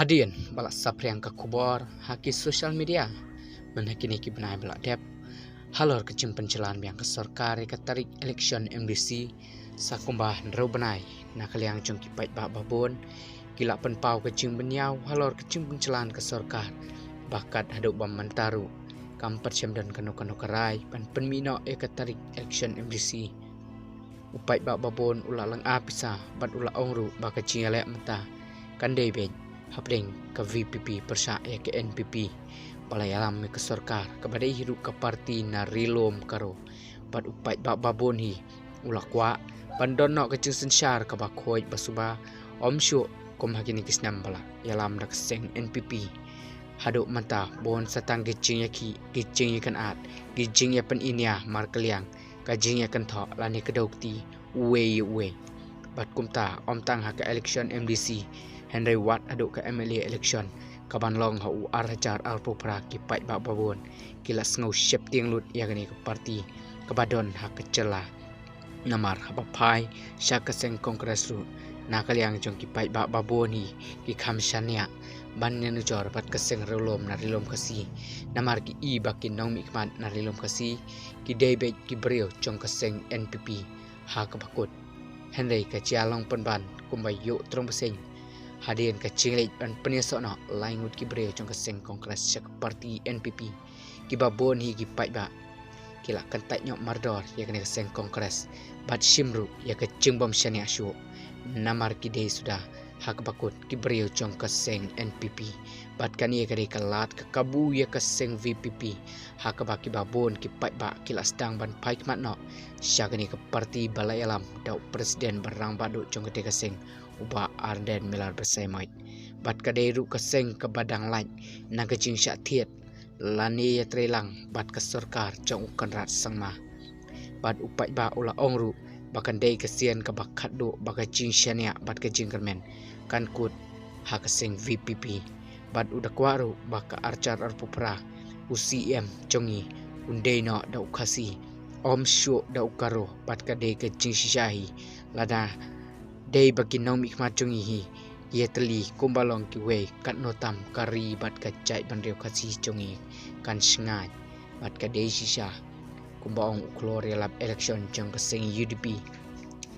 Hadian balak sapriang ke kubor haki sosial media menakini ki benai balak dep halor kecim pencelan biang ke sorkari ke tarik election MDC sakumbah nrau benai nakaliang jong ki pait bak babon gila penpau kecing benyau halor kecim pencelan ke sorkar bakat haduk bam mentaru kampat syamdan kanu kerai pan penmino ke tarik election MDC upai bak babon ula lang apisa bat ula ongru bak kecing alek mentah kandai bej hapring ke VPP persa ya ke NPP balai alam ke sorkar kepada hidup ke parti na rilom karo bat upai bak babon hi ula kwa pandono ke sensar ke bakhoi basuba om syu kom hakini kisnam bala yalam dak seng NPP haduk mata bon satang gicing yaki gicing yakan at gicing ya pen inya markeliang kajing yakan tho lani kedokti we bat kumta om tang ha ke election MDC Henry Watt aduk ke MLA election kaban long ha UR hajar alpopra ki pai bak babon kilas ngau syep tiang lut ya gani ke parti kabadon ha ke cela namar ha pai sya ke seng kongres ru nakaliang jong ki pai bak babon hi ki kham syania ban ne jor bat ke seng relom na rilom kasi namar ki i bakin nong mikmat na rilom kasi ki debe ki brio jong ke seng NPP ha ke bakut Henry ke cialong penban kumbai yo trong beseng hadian ke cinglet dan penyesok nak laingut ki brio jong ke seng kongres syak parti NPP ki babon hi ki pai ba kila kentai nyok mardor ya kena ke seng kongres bat simru ya ke cingbom syania syu namar ki dei sudah hak bakut ki brio jong ke seng NPP bat kan ye kari kelat ke kabu ya ke seng VPP hak baki babon ki pai ba kila sedang ban pai mat no syak ni ke parti balai alam dau presiden berang badu jong ke seng uba arden melar bersemait bat kadai ru ke seng ke badang lain na ke jing syak thiet lani ya trelang bat ke sorkar jong ukan rat sangma bat upai ba ula ongru bakan dei kesian ke bakat do baka jing syania bat ke jing kermen kan kut ha ke seng VPP bat udak waru baka arcar arpupra UCM jongi undei no da ukasi om syu da ukaro bat ka dei ke jing syahi lada dei bagi nong mikmat jongi hi ye teli kumbalong ki we kat notam kari bat ka jai ban reu kasi jongi kan sngai bat ka dei sisha kumbaong uklor lab election jong ke seng UDP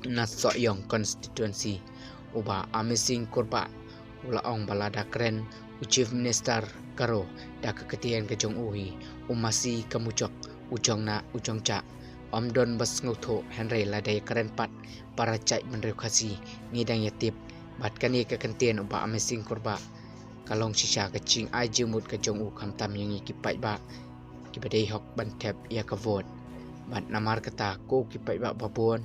na soyong constituency uba amazing korba ula ong balada keren chief minister karo da keketian ke jong uhi umasi kemucok ujong na ujong ca om don bas ngotho Henry ladai keren pat para cai menrekasi ngidang yatip bat kani ke kentian uba amazing korba kalong sisa kecing ajemut ke jong u kamtam yang ki pai ba ki badai hok ban tap ya ke vote bat namar kata ko ki pai ba babon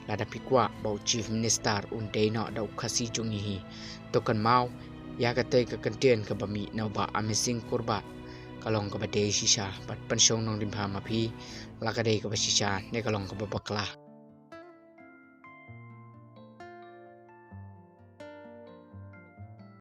lada pikwa bau chief minister undei no da ukasi jongi hi tokan mau ya kata ke kentian ke bami na ba amazing korba kalong ke badai sisa bat pensong nong limha mapi lakadai ke basisa ne kalong ke babaklah